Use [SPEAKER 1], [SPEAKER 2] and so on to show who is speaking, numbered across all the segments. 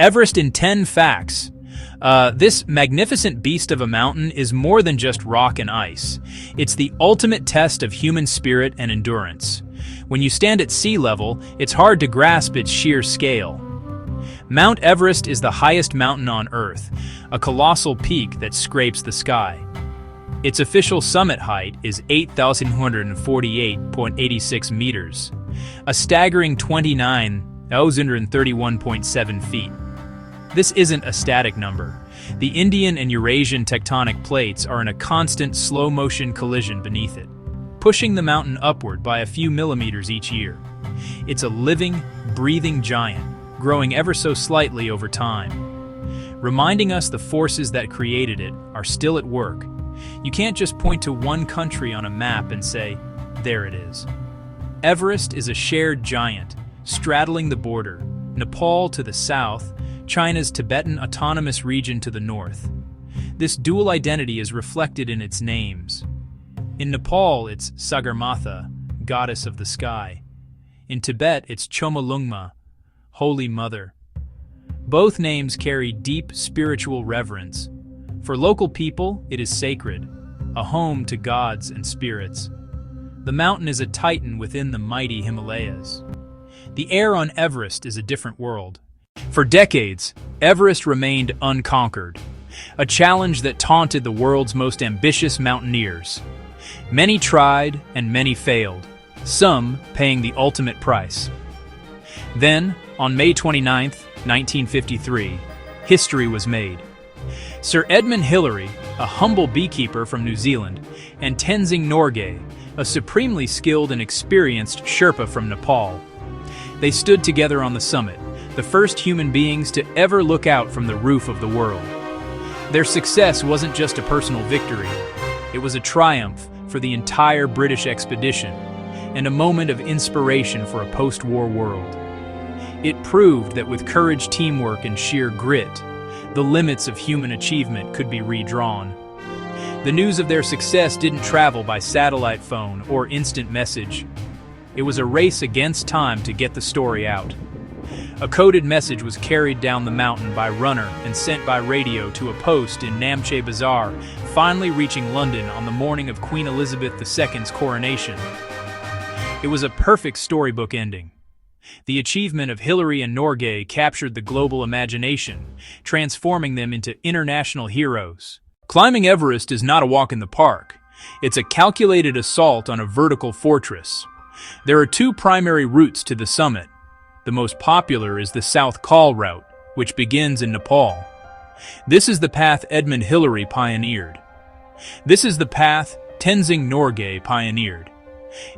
[SPEAKER 1] Everest in 10 facts. This magnificent beast of a mountain is more than just rock and ice. It's the ultimate test of human spirit and endurance. When you stand at sea level, it's hard to grasp its sheer scale. Mount Everest is the highest mountain on Earth, a colossal peak that scrapes the sky. Its official summit height is 8,148.86 meters, a staggering 29,031.7 feet. This isn't a static number. The Indian and Eurasian tectonic plates are in a constant slow-motion collision beneath it, pushing the mountain upward by a few millimeters each year. It's a living, breathing giant, growing ever so slightly over time, reminding us the forces that created it are still at work. You can't just point to one country on a map and say, there it is. Everest is a shared giant, straddling the border, Nepal to the south, China's Tibetan Autonomous Region to the north. This dual identity is reflected in its names. In Nepal, it's Sagarmatha, goddess of the sky. In Tibet, it's Chomolungma, Holy Mother. Both names carry deep spiritual reverence. For local people, it is sacred, a home to gods and spirits. The mountain is a titan within the mighty Himalayas. The air on Everest is a different world. For decades, Everest remained unconquered, a challenge that taunted the world's most ambitious mountaineers. Many tried and many failed, some paying the ultimate price. Then, on May 29, 1953, history was made. Sir Edmund Hillary, a humble beekeeper from New Zealand, and Tenzing Norgay, a supremely skilled and experienced Sherpa from Nepal. They stood together on the summit, the first human beings to ever look out from the roof of the world. Their success wasn't just a personal victory, it was a triumph for the entire British expedition and a moment of inspiration for a post-war world. It proved that with courage, teamwork, and sheer grit, the limits of human achievement could be redrawn. The news of their success didn't travel by satellite phone or instant message. It was a race against time to get the story out. A coded message was carried down the mountain by runner and sent by radio to a post in Namche Bazaar, finally reaching London on the morning of Queen Elizabeth II's coronation. It was a perfect storybook ending. The achievement of Hillary and Norgay captured the global imagination, transforming them into international heroes. Climbing Everest is not a walk in the park. It's a calculated assault on a vertical fortress. There are two primary routes to the summit. The most popular is the South Col route, which begins in Nepal. This is the path Edmund Hillary pioneered. This is the path Tenzing Norgay pioneered.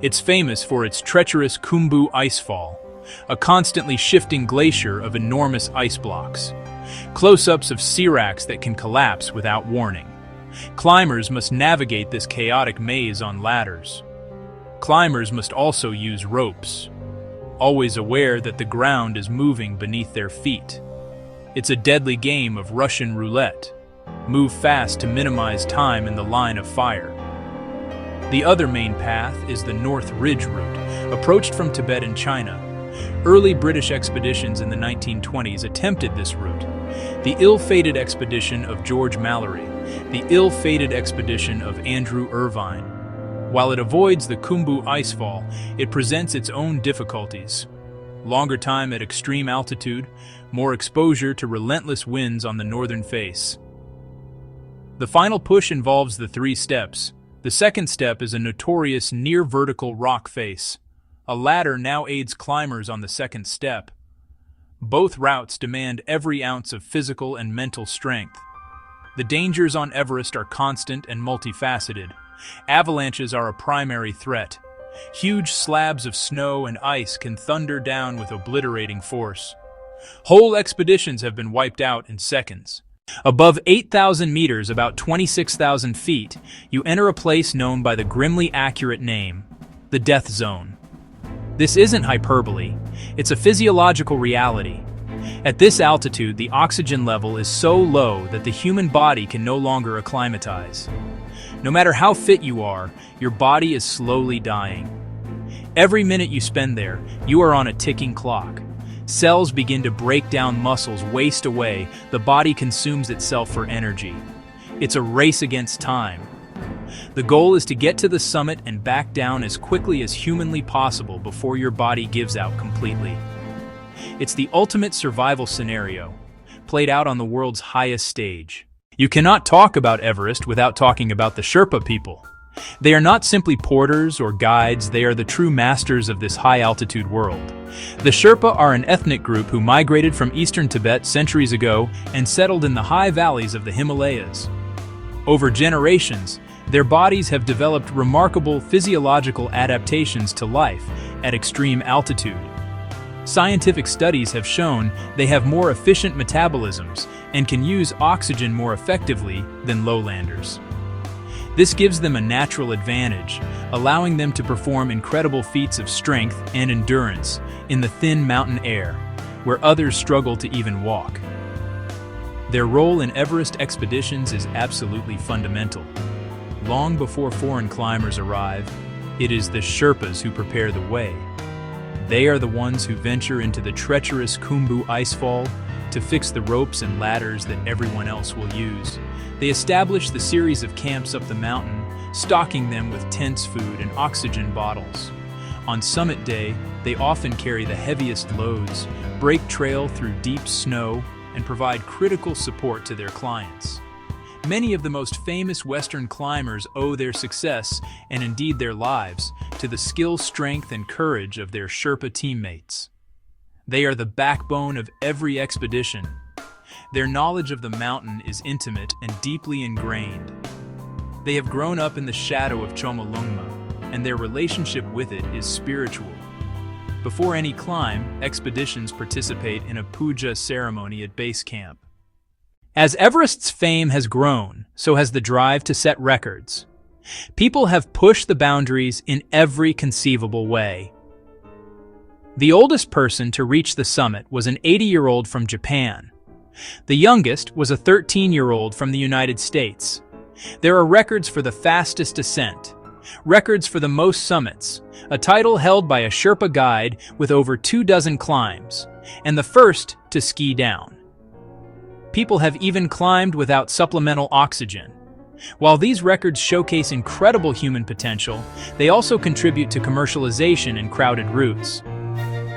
[SPEAKER 1] It's famous for its treacherous Khumbu icefall, a constantly shifting glacier of enormous ice blocks. Close-ups of seracs that can collapse without warning. Climbers must navigate this chaotic maze on ladders. Climbers must also use ropes, always aware that the ground is moving beneath their feet. It's a deadly game of Russian roulette. Move fast to minimize time in the line of fire. The other main path is the North Ridge route, approached from Tibet and China. Early British expeditions in the 1920s attempted this route. The ill-fated expedition of George Mallory, the ill-fated expedition of Andrew Irvine. While it avoids the Khumbu icefall, it presents its own difficulties. Longer time at extreme altitude, more exposure to relentless winds on the northern face. The final push involves the 3 steps. The second step is a notorious near-vertical rock face. A ladder now aids climbers on the second step. Both routes demand every ounce of physical and mental strength. The dangers on Everest are constant and multifaceted. Avalanches are a primary threat. Huge slabs of snow and ice can thunder down with obliterating force. Whole expeditions have been wiped out in seconds. Above 8,000 meters, about 26,000 feet, you enter a place known by the grimly accurate name, the death zone. This isn't hyperbole, it's a physiological reality. At this altitude, the oxygen level is so low that the human body can no longer acclimatize. No matter how fit you are, your body is slowly dying. Every minute you spend there, you are on a ticking clock. Cells begin to break down muscles, waste away, the body consumes itself for energy. It's a race against time. The goal is to get to the summit and back down as quickly as humanly possible before your body gives out completely. It's the ultimate survival scenario, played out on the world's highest stage. You cannot talk about Everest without talking about the Sherpa people. They are not simply porters or guides, they are the true masters of this high-altitude world. The Sherpa are an ethnic group who migrated from eastern Tibet centuries ago and settled in the high valleys of the Himalayas. Over generations, their bodies have developed remarkable physiological adaptations to life at extreme altitude. Scientific studies have shown they have more efficient metabolisms and can use oxygen more effectively than lowlanders. This gives them a natural advantage, allowing them to perform incredible feats of strength and endurance in the thin mountain air, where others struggle to even walk. Their role in Everest expeditions is absolutely fundamental. Long before foreign climbers arrive, it is the Sherpas who prepare the way. They are the ones who venture into the treacherous Khumbu icefall to fix the ropes and ladders that everyone else will use. They establish the series of camps up the mountain, stocking them with tents, food, and oxygen bottles. On summit day, they often carry the heaviest loads, break trail through deep snow, and provide critical support to their clients. Many of the most famous Western climbers owe their success, and indeed their lives, to the skill, strength, and courage of their Sherpa teammates. They are the backbone of every expedition. Their knowledge of the mountain is intimate and deeply ingrained. They have grown up in the shadow of Chomolungma, and their relationship with it is spiritual. Before any climb, expeditions participate in a puja ceremony at base camp. As Everest's fame has grown, so has the drive to set records. People have pushed the boundaries in every conceivable way. The oldest person to reach the summit was an 80-year-old from Japan. The youngest was a 13-year-old from the United States. There are records for the fastest ascent, records for the most summits, a title held by a Sherpa guide with over 24 climbs, and the first to ski down. People have even climbed without supplemental oxygen. While these records showcase incredible human potential, they also contribute to commercialization and crowded routes.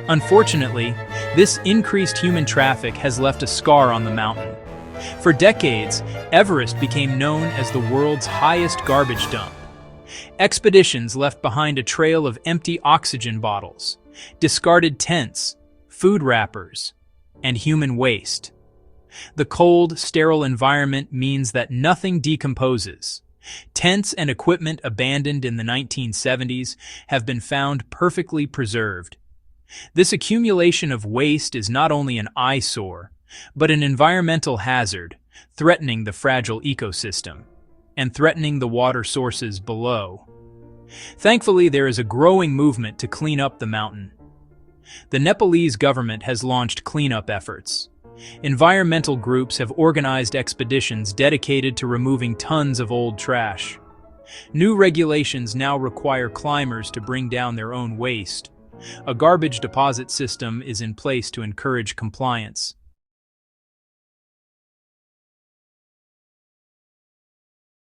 [SPEAKER 1] Unfortunately, this increased human traffic has left a scar on the mountain. For decades, Everest became known as the world's highest garbage dump. Expeditions left behind a trail of empty oxygen bottles, discarded tents, food wrappers, and human waste. The cold, sterile environment means that nothing decomposes. Tents and equipment abandoned in the 1970s have been found perfectly preserved. This accumulation of waste is not only an eyesore, but an environmental hazard, threatening the fragile ecosystem and threatening the water sources below. Thankfully, there is a growing movement to clean up the mountain. The Nepalese government has launched cleanup efforts. Environmental groups have organized expeditions dedicated to removing tons of old trash. New regulations now require climbers to bring down their own waste. A garbage deposit system is in place to encourage compliance.